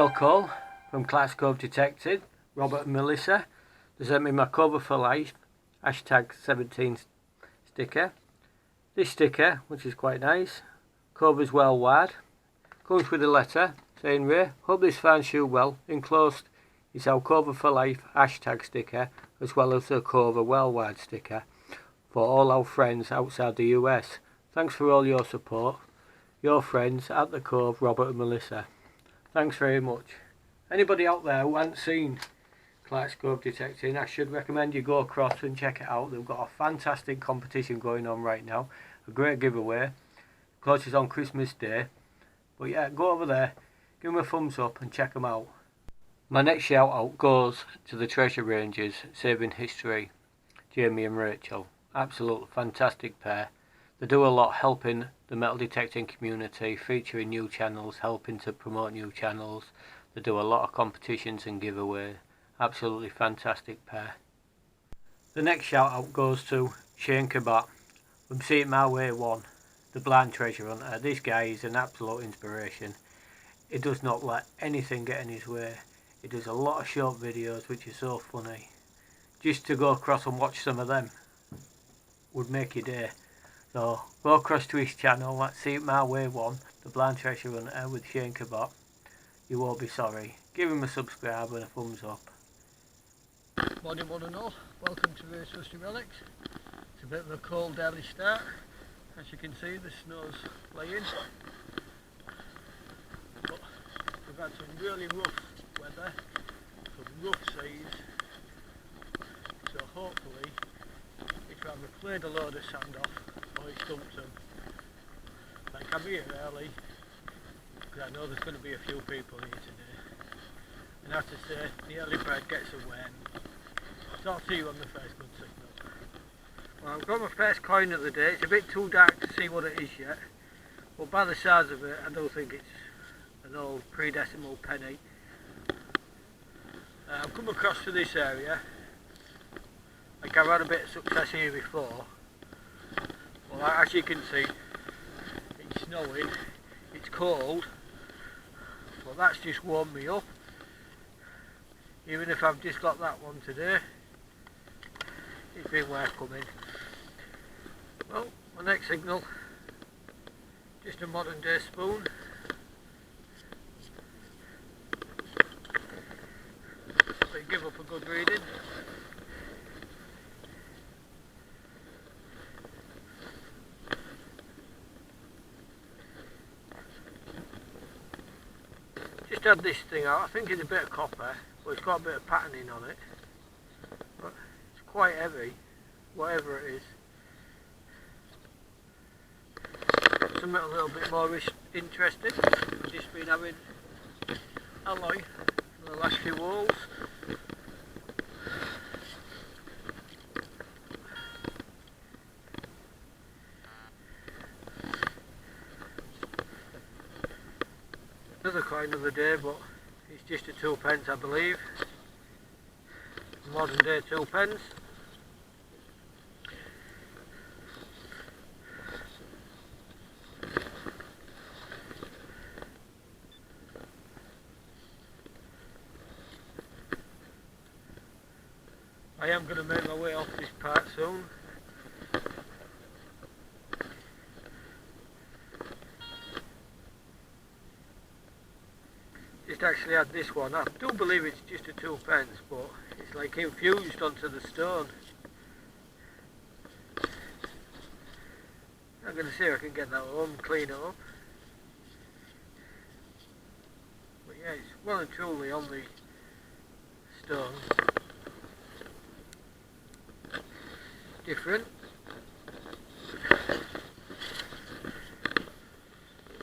mail call from Clark's Cove Detected, Robert and Melissa. They sent me my Cover for Life #17 sticker. This sticker, which is quite nice, covers well wide, comes with a letter saying, "Ray, hope this finds you well." Enclosed is our Cover for Life hashtag sticker, as well as the Cover well wide sticker for all our friends outside the US. Thanks for all your support. Your friends at the Cove, Robert and Melissa. Thanks very much. Anybody out there who hasn't seen Clark's Cove Detecting, I should recommend you go across and check it out. They've got a fantastic competition going on right now, a great giveaway. Closes on Christmas Day. But yeah, go over there, give them a thumbs up and check them out. My next shout out goes to the Treasure Rangers, Saving History, Jamie and Rachel. Absolute fantastic pair. They do a lot helping the metal detecting community, featuring new channels, helping to promote new channels. They do a lot of competitions and giveaways. Absolutely fantastic pair. The next shout out goes to Shane Kabat from See It My Way 1, the blind treasure hunter. This guy is an absolute inspiration. He does not let anything get in his way. He does a lot of short videos which are so funny. Just to go across and watch some of them would make your day. So go across to his channel, let's See It My Way 1, the blind treasure hunter with Shane Kabat. You won't be sorry. Give him a subscribe and a thumbs up. Morning one and all, welcome to Ray's Rusty Relics. It's a bit of a cold early start. As you can see, the snow's laying. But we've had some really rough weather, some rough seas. So hopefully it's either cleared a load of sand off or it's dumped them. Like, I'm here early because I know there's going to be a few people here today. And I have to say, the early bird gets away. So I'll see you on the first good signal. Well, I've got my first coin of the day. It's a bit too dark to see what it is yet, but by the size of it I do think it's an old pre-decimal penny. I've come across to this area. Like, I've had a bit of success here before. Well, as you can see, it's snowing, it's cold, but that's just warmed me up. Even if I've just got that one today, it's been worth coming. Well, my next signal, just a modern day spoon. But give up a good reading. Just had this thing out. I think it's a bit of copper, but it's got a bit of patterning on it. But it's quite heavy, whatever it is. Something a little bit more interesting. I've just been having alloy for the last few holes. Another coin of the day, but it's just a 2p, I believe. Modern day 2p. I am going to make my way off this part soon. Just actually had this one. I do believe it's just a 2p, but it's like infused onto the stone. I'm going to see if I can get that home, clean it up. But yeah, it's well and truly on the stone. Different.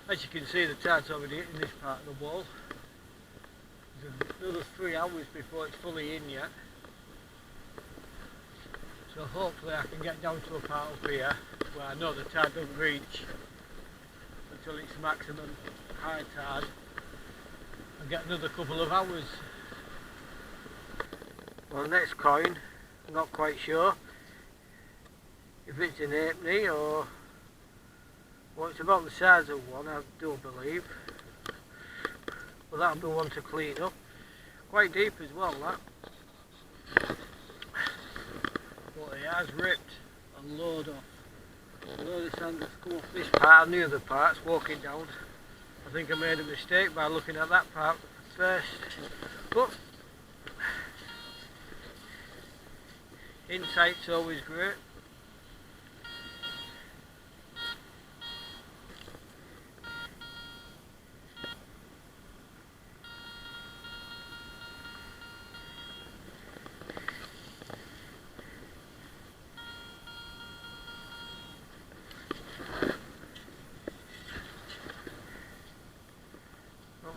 As you can see, the tide's already hitting this part of the wall. There's another 3 hours before it's fully in yet. So hopefully I can get down to a part up here where I know the tide doesn't reach until it's maximum high tide and get another couple of hours. Well, next coin, I'm not quite sure if it's an halfpenny or, well, it's about the size of one, I do believe. but that'll be one to clean up. Quite deep as well, that. But it has ripped a load off. A load of sand that's come off this part and the other parts walking down. I think I made a mistake by looking at that part first. But insight's always great.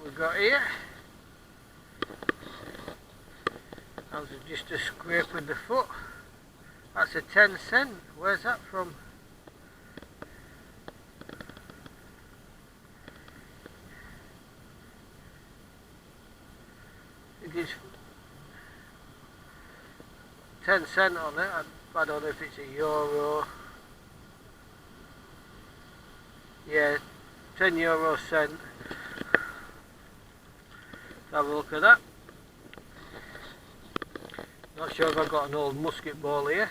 We've got here, that was just a scrape with the foot. That's a 10 cent. Where's that from? It is 10 cent on it. I don't know if it's a euro. Yeah, 10 euro cent. Have a look at that. Not sure if I've got an old musket ball here.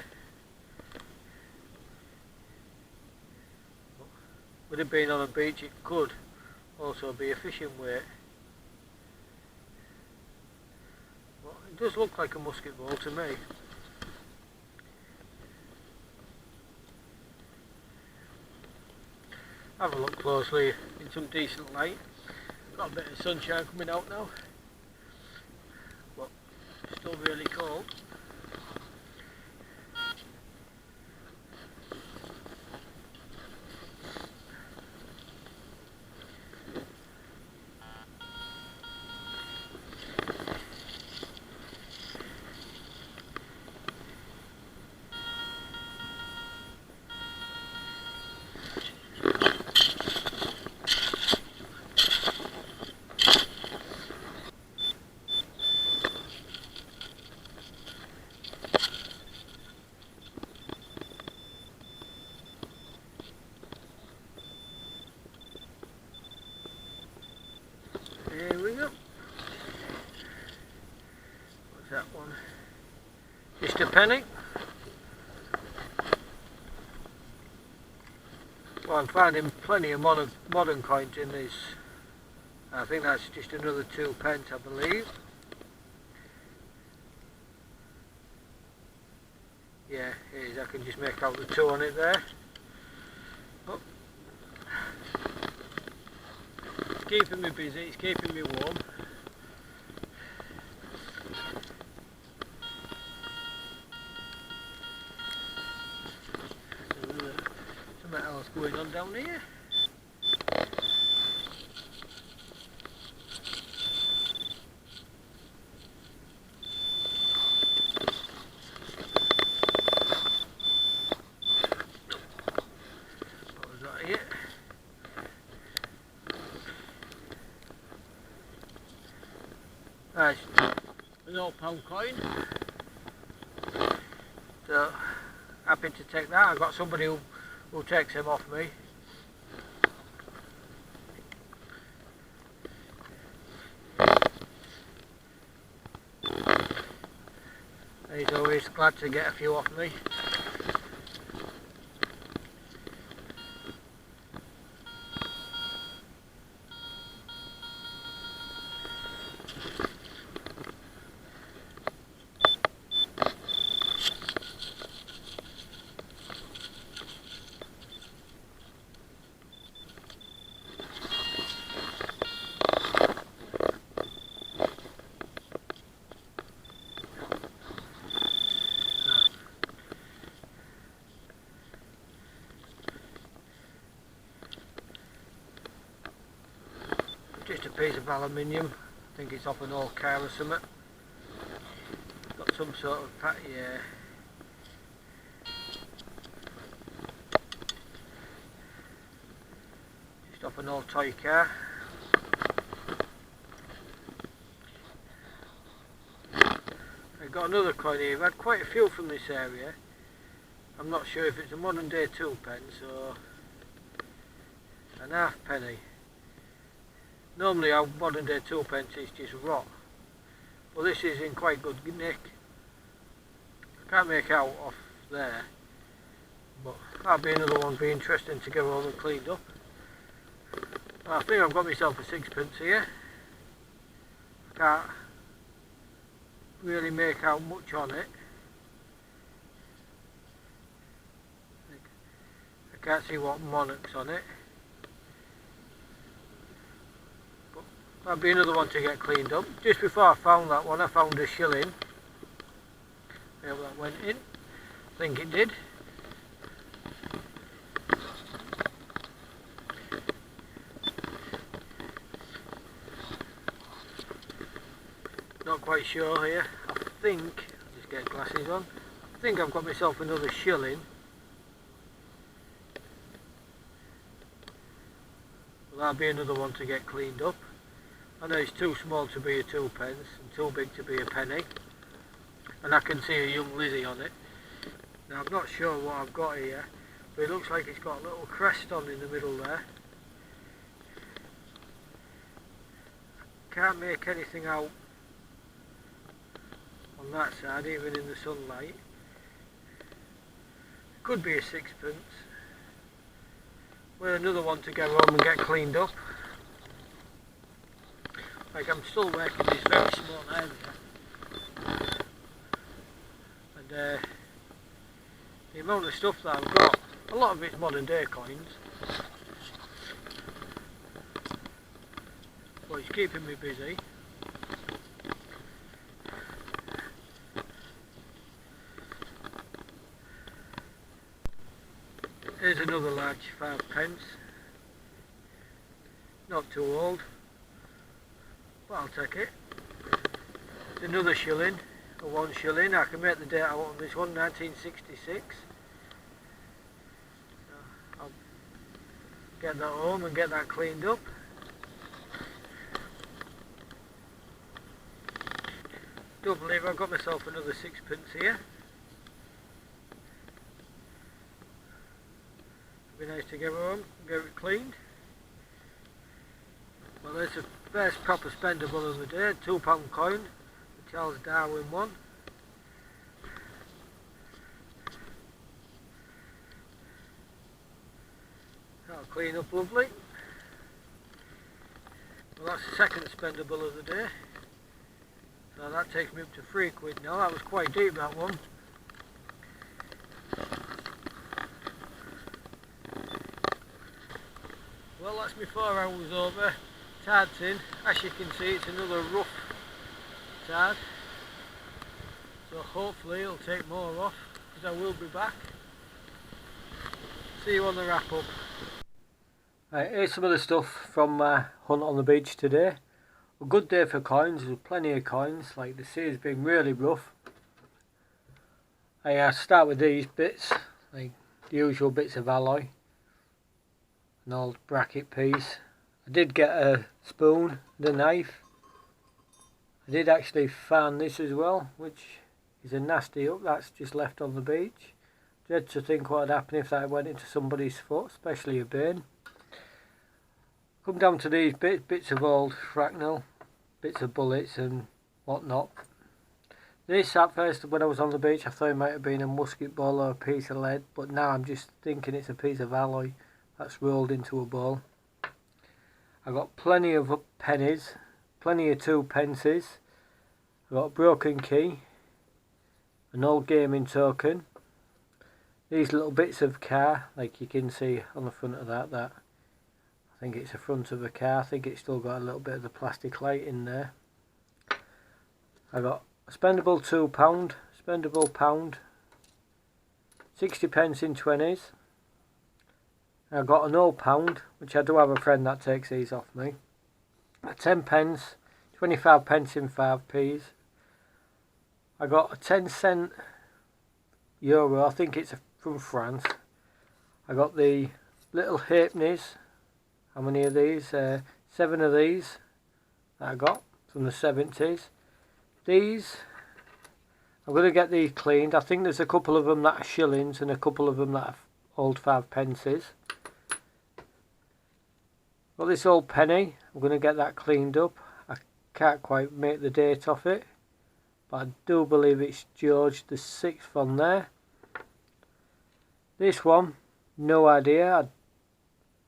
With it being on a beach, it could also be a fishing weight. Well, it does look like a musket ball to me. Have a look closely in some decent light. Got a bit of sunshine coming out now. But still really cold. There we go. What's that one? Just a penny. Well, I'm finding plenty of modern coins in this. I think that's just another 2 pence, I believe. Yeah, it is. I can just make out the 2 on it there. Oh. It's keeping me busy, it's keeping me warm. Something else going on down here. What was that here? Right, an old pound coin. So happy to take that. I've got somebody who takes them off me. He's always glad to get a few off me. Just a piece of aluminium. I think it's off an old car or something. Got some sort of yeah. Just off an old toy car. I've got another coin here. I've had quite a few from this area. I'm not sure if it's a modern day 2 pence or an half penny. Normally our modern day 2p is just rot. Well, this is in quite good nick. I can't make out off there, but that'll be another one be interesting to get all cleaned up. I think I've got myself a 6p here. I can't really make out much on it. I can't see what monarch's on it. But that'll be another one to get cleaned up. Just before I found that one, I found a shilling. I hope that went in. I think it did. Not quite sure here. I think, I'll just get glasses on. I think I've got myself another shilling. Well, that'll be another one to get cleaned up. I know it's too small to be a 2p and too big to be a penny. And I can see a young Lizzie on it. Now I'm not sure what I've got here, but it looks like it's got a little crest on in the middle there. Can't make anything out on that side, even in the sunlight. Could be a 6p. Well, another one to go home and get cleaned up. Like, I'm still working this very small area. And the amount of stuff that I've got, a lot of it's modern day coins. But it's keeping me busy. Here's another large 5p. Not too old, but I'll take it. It's another shilling, a 1 shilling. I can make the date out on this one, 1966. So I'll get that home and get that cleaned up. Don't believe I've got myself another 6p here. Be nice to get home, get it cleaned. Well, there's the first proper spendable of the day, £2 coin, the Charles Darwin one. That'll clean up lovely. Well, that's the second spendable of the day. So that takes me up to £3 now. That was quite deep, that one. Well, that's me 4 hours over. Tard's in. As you can see, it's another rough tard. So hopefully it'll take more off, because I will be back. See you on the wrap up. Right, here's some of the stuff from my hunt on the beach today. A good day for coins. There's plenty of coins. Like, the sea has been really rough. I start with these bits, like the usual bits of alloy. An old bracket piece. I did get a spoon and a knife. I did actually find this as well, which is a nasty hook that's just left on the beach. Dread to think what would happen if that went into somebody's foot, especially a burn. Come down to these bits of old shrapnel, bits of bullets and whatnot. This, at first when I was on the beach, I thought it might have been a musket ball or a piece of lead, but now I'm just thinking it's a piece of alloy that's rolled into a ball. I got plenty of pennies, plenty of 2p. I got a broken key, an old gaming token, these little bits of car, like you can see on the front of that I think it's the front of a car. I think it's still got a little bit of the plastic light in there. I got a spendable £2, spendable £1, 60p in 20s. I got an old £1, which I do have a friend that takes these off me. 10p, 25p in 5p's. I got a 10c euro, I think it's from France. I got the little halfpennies. How many of these? 7 of these that I got from the 70s. These, I'm going to get these cleaned. I think there's a couple of them that are shillings and a couple of them that are old 5p. Got this old penny. I'm going to get that cleaned up. I can't quite make the date off it, but I do believe it's George the 6th on there. This one, no idea. I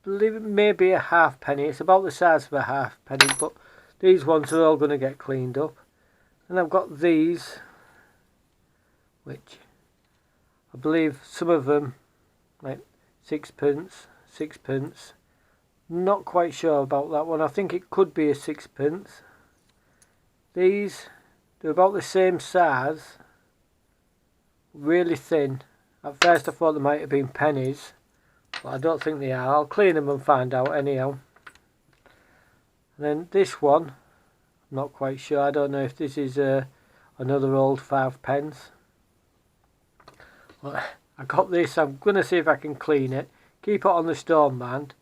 believe it may be a halfpenny. It's about the size of a halfpenny, but these ones are all going to get cleaned up. And I've got these, which I believe some of them, like sixpence. Not quite sure about that one. I think it could be a sixpence. These, they're about the same size, really thin. At first I thought they might have been pennies, but I don't think they are. I'll clean them and find out anyhow. And then this one, I'm not quite sure. I don't know if this is another old 5p. Well, I got this. I'm going to see if I can clean it. Keep it on the stone band.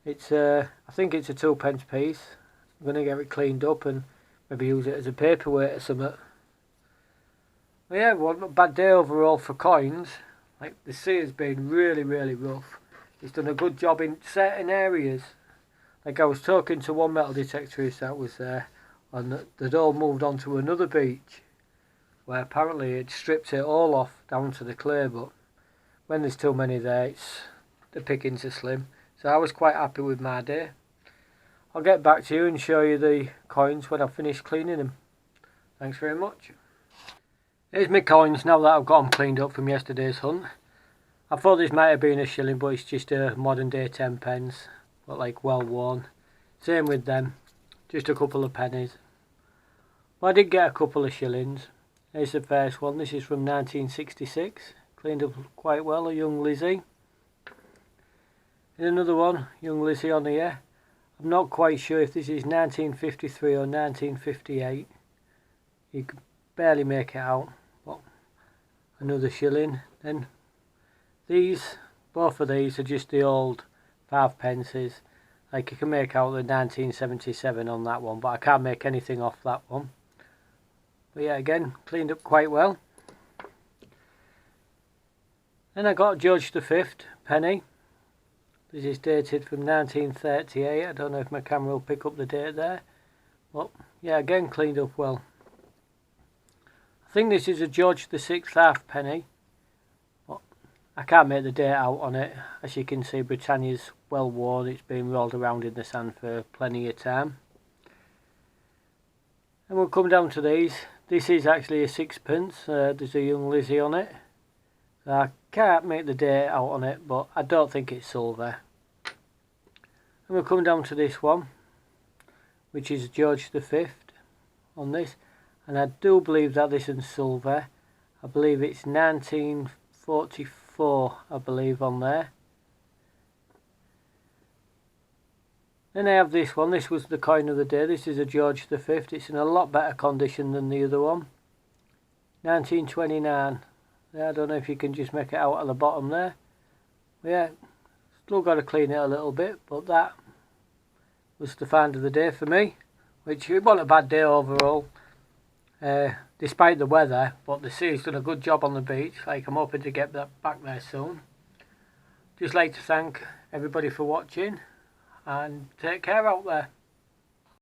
It's I think it's a 2p piece. I'm going to get it cleaned up and maybe use it as a paperweight or something. But yeah, well, not a bad day overall for coins. Like, the sea has been really rough. It's done a good job in certain areas. Like, I was talking to one metal detectorist that was there, and they'd all moved on to another beach where apparently it stripped it all off down to the clay, but when there's too many there, the pickings are slim. So I was quite happy with my day. I'll get back to you and show you the coins when I've finished cleaning them. Thanks very much. Here's my coins now that I've got them cleaned up from yesterday's hunt. I thought this might have been a shilling, but it's just a modern day 10p, but like well worn. Same with them, just a couple of pennies. But I did get a couple of shillings. Here's the first one. This is from 1966. Cleaned up quite well, a young Lizzie. Here's another one, young Lizzie on here. I'm not quite sure if this is 1953 or 1958. You can barely make it out. But another shilling. Then these, both of these are just the old 5p. Like, you can make out the 1977 on that one, but I can't make anything off that one. But yeah, again, cleaned up quite well. Then I got George the 5th penny. This is dated from 1938. I don't know if my camera will pick up the date there. But yeah, again, cleaned up well. I think this is a George the 6th halfpenny. But I can't make the date out on it. As you can see, Britannia's well worn. It's been rolled around in the sand for plenty of time. And we'll come down to these. This is actually a 6p. There's a young Lizzie on it. I can't make the date out on it, but I don't think it's silver. And we'll come down to this one, which is George the 5th on this. And I do believe that this is silver. I believe it's 1944, I believe, on there. Then I have this one. This was the coin of the day. This is a George the 5th. It's in a lot better condition than the other one. 1929. Yeah, I don't know if you can just make it out at the bottom there. But yeah, still got to clean it a little bit, but that was the find of the day for me, which it wasn't a bad day overall, despite the weather. But the sea's done a good job on the beach. Like, I'm hoping to get that back there soon. Just like to thank everybody for watching, and take care out there.